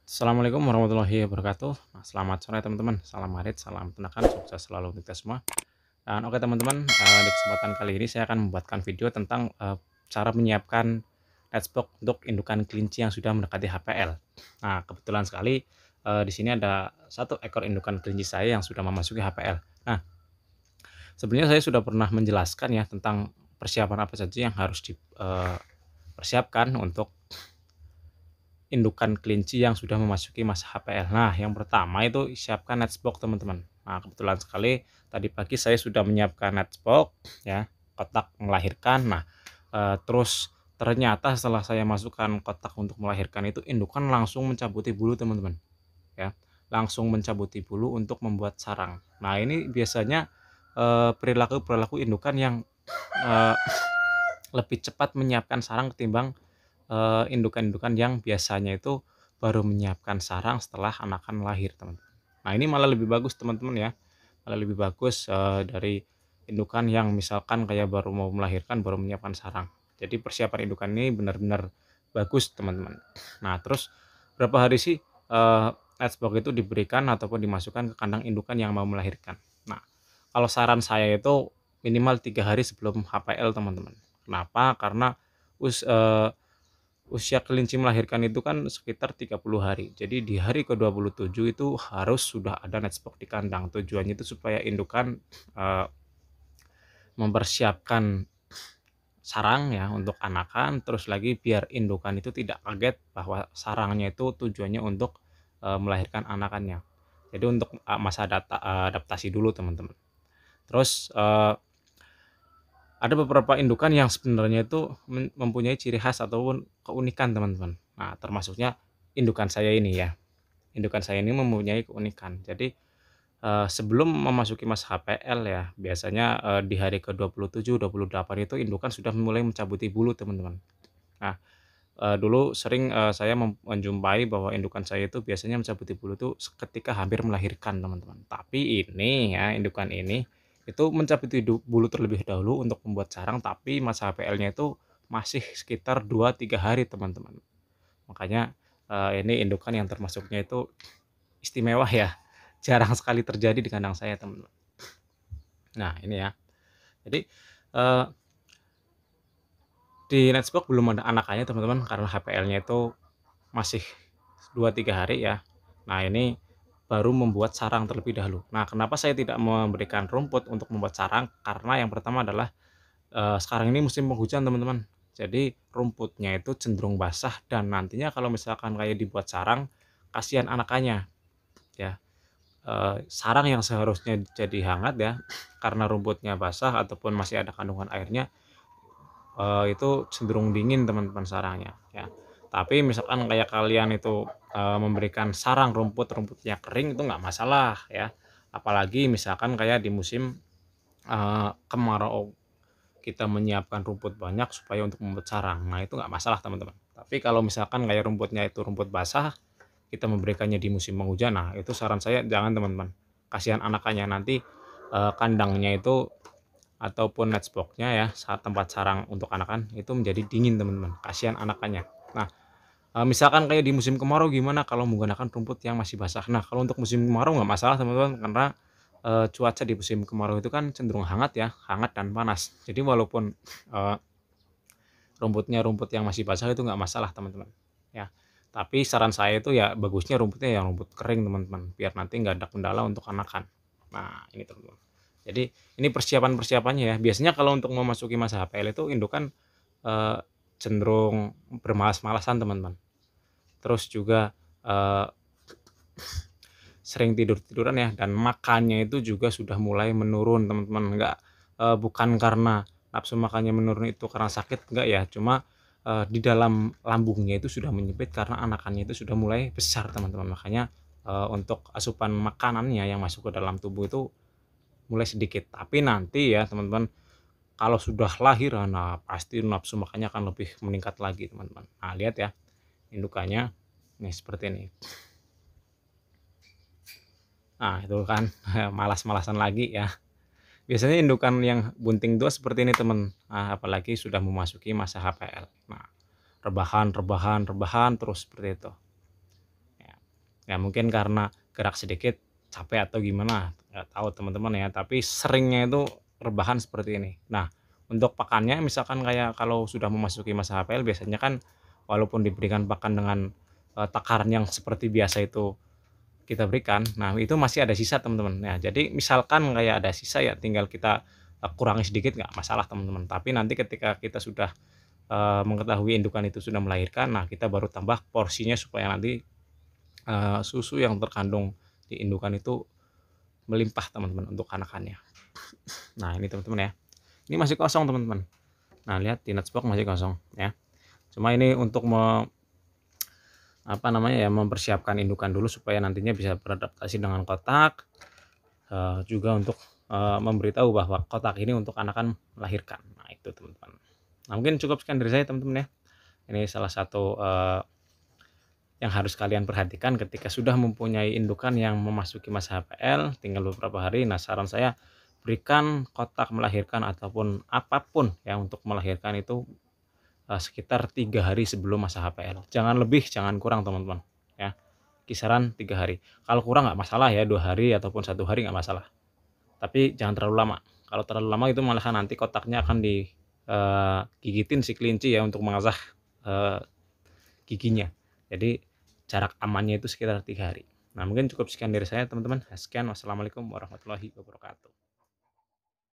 Assalamualaikum warahmatullahi wabarakatuh. Nah, selamat sore teman-teman. Salam marit, salam tenakan, sukses selalu untuk kita semua. Dan oke teman-teman, di kesempatan kali ini saya akan membuatkan video tentang cara menyiapkan Netsbox untuk indukan kelinci yang sudah mendekati HPL. Nah, kebetulan sekali di sini ada satu ekor indukan kelinci saya yang sudah memasuki HPL. Nah, sebenarnya saya sudah pernah menjelaskan ya tentang persiapan apa saja yang harus dipersiapkan untuk indukan kelinci yang sudah memasuki masa HPL. Nah, yang pertama itu siapkan Netsbox teman-teman. Nah, kebetulan sekali tadi pagi saya sudah menyiapkan Netsbox ya, kotak melahirkan. Nah, terus ternyata setelah saya masukkan kotak untuk melahirkan itu indukan langsung mencabuti bulu teman-teman ya. Langsung mencabuti bulu untuk membuat sarang. Nah, ini biasanya perilaku-perilaku indukan yang eh, lebih cepat menyiapkan sarang ketimbang indukan-indukan yang biasanya itu baru menyiapkan sarang setelah anakan lahir, teman-teman. Nah, ini malah lebih bagus, teman-teman ya. Malah lebih bagus dari indukan yang misalkan kayak baru mau melahirkan, baru menyiapkan sarang. Jadi persiapan indukan ini benar-benar bagus, teman-teman. Nah, terus berapa hari sih Netsbox itu diberikan ataupun dimasukkan ke kandang indukan yang mau melahirkan? Nah, kalau saran saya itu minimal 3 hari sebelum HPL, teman-teman. Kenapa? Karena us eh, usia kelinci melahirkan itu kan sekitar 30 hari. Jadi di hari ke-27 itu harus sudah ada Netsbox di kandang. Tujuannya itu supaya indukan mempersiapkan sarang ya untuk anakan, terus lagi biar indukan itu tidak kaget bahwa sarangnya itu tujuannya untuk melahirkan anakannya. Jadi untuk masa adaptasi dulu teman-teman. Terus ada beberapa indukan yang sebenarnya itu mempunyai ciri khas ataupun keunikan teman-teman. Nah, termasuknya indukan saya ini ya. Indukan saya ini mempunyai keunikan. Jadi sebelum memasuki masa HPL ya, biasanya di hari ke-27, 28 itu indukan sudah mulai mencabuti bulu teman-teman. Nah, dulu sering saya menjumpai bahwa indukan saya itu biasanya mencabuti bulu itu ketika hampir melahirkan teman-teman. Tapi ini ya, indukan ini itu mencabuti bulu terlebih dahulu untuk membuat sarang, tapi masa HPL-nya itu masih sekitar 2-3 hari teman-teman. Makanya ini indukan yang termasuknya itu istimewa ya, jarang sekali terjadi di kandang saya teman-teman. Nah ini ya, jadi di Netsbox belum ada anakannya teman-teman karena HPL-nya itu masih 2-3 hari ya. Nah ini baru membuat sarang terlebih dahulu. Nah kenapa saya tidak memberikan rumput untuk membuat sarang? Karena yang pertama adalah sekarang ini musim penghujan teman-teman. Jadi rumputnya itu cenderung basah dan nantinya kalau misalkan kayak dibuat sarang, kasihan anakannya ya. Sarang yang seharusnya jadi hangat ya, karena rumputnya basah ataupun masih ada kandungan airnya, itu cenderung dingin teman-teman sarangnya ya. Tapi misalkan kayak kalian itu memberikan sarang rumputnya kering itu nggak masalah ya. Apalagi misalkan kayak di musim kemarau kita menyiapkan rumput banyak supaya untuk membuat sarang. Nah, itu nggak masalah teman-teman. Tapi kalau misalkan kayak rumputnya itu rumput basah, kita memberikannya di musim penghujan, nah itu saran saya jangan teman-teman. Kasihan anakannya nanti kandangnya itu ataupun Netsbox-nya ya, saat tempat sarang untuk anakan itu menjadi dingin teman-teman. Kasihan anakannya. Nah, misalkan kayak di musim kemarau gimana kalau menggunakan rumput yang masih basah. Nah, kalau untuk musim kemarau nggak masalah teman-teman karena cuaca di musim kemarau itu kan cenderung hangat ya, hangat dan panas. Jadi walaupun eh, rumputnya rumput yang masih basah itu nggak masalah teman-teman ya. Tapi saran saya itu ya bagusnya rumputnya yang rumput kering teman-teman, biar nanti nggak ada kendala untuk anakan. Nah ini teman-teman, jadi ini persiapan-persiapannya ya. Biasanya kalau untuk memasuki masa HPL itu indukan eh, cenderung bermalas-malasan teman-teman. Terus juga eh, sering tidur-tiduran ya, dan makannya itu juga sudah mulai menurun teman-teman. Bukan karena nafsu makannya menurun itu karena sakit, enggak ya, cuma di dalam lambungnya itu sudah menyempit karena anakannya itu sudah mulai besar teman-teman. Makanya untuk asupan makanannya yang masuk ke dalam tubuh itu mulai sedikit. Tapi nanti ya teman-teman, kalau sudah lahir, nah pasti nafsu makannya akan lebih meningkat lagi teman-teman. Nah lihat ya indukannya nih seperti ini. Nah itu kan malas-malasan lagi ya. Biasanya indukan yang bunting tua seperti ini teman. Nah, apalagi sudah memasuki masa HPL. Nah, rebahan terus seperti itu. Ya. Ya mungkin karena gerak sedikit capek atau gimana, nggak tahu teman-teman ya, tapi seringnya itu rebahan seperti ini. Nah, untuk pakannya misalkan kayak kalau sudah memasuki masa HPL biasanya kan walaupun diberikan pakan dengan, takaran yang seperti biasa itu kita berikan, nah itu masih ada sisa teman-teman. Nah, jadi misalkan kayak ada sisa ya tinggal kita, kurangi sedikit nggak masalah teman-teman. Tapi nanti ketika kita sudah, mengetahui indukan itu sudah melahirkan, nah kita baru tambah porsinya supaya nanti, susu yang terkandung di indukan itu melimpah teman-teman untuk anakannya. Nah ini teman-teman ya, ini masih kosong teman-teman. Nah lihat di nuts box masih kosong ya. Cuma ini untuk apa namanya ya, mempersiapkan indukan dulu supaya nantinya bisa beradaptasi dengan kotak, juga untuk, memberitahu bahwa kotak ini untuk anakan melahirkan. Nah itu teman-teman. Nah mungkin cukup sekian dari saya teman-teman ya. Ini salah satu, yang harus kalian perhatikan ketika sudah mempunyai indukan yang memasuki masa HPL, tinggal beberapa hari. Nah saran saya berikan kotak melahirkan ataupun apapun ya untuk melahirkan itu, sekitar 3 hari sebelum masa HPL. Jangan lebih, jangan kurang teman-teman ya, kisaran 3 hari. Kalau kurang nggak masalah ya, 2 hari ataupun 1 hari nggak masalah, tapi jangan terlalu lama. Kalau terlalu lama itu malahan nanti kotaknya akan gigitin si kelinci ya untuk mengasah, eee, giginya. Jadi jarak amannya itu sekitar 3 hari. Nah mungkin cukup sekian dari saya teman-teman. Sekian, wassalamualaikum warahmatullahi wabarakatuh.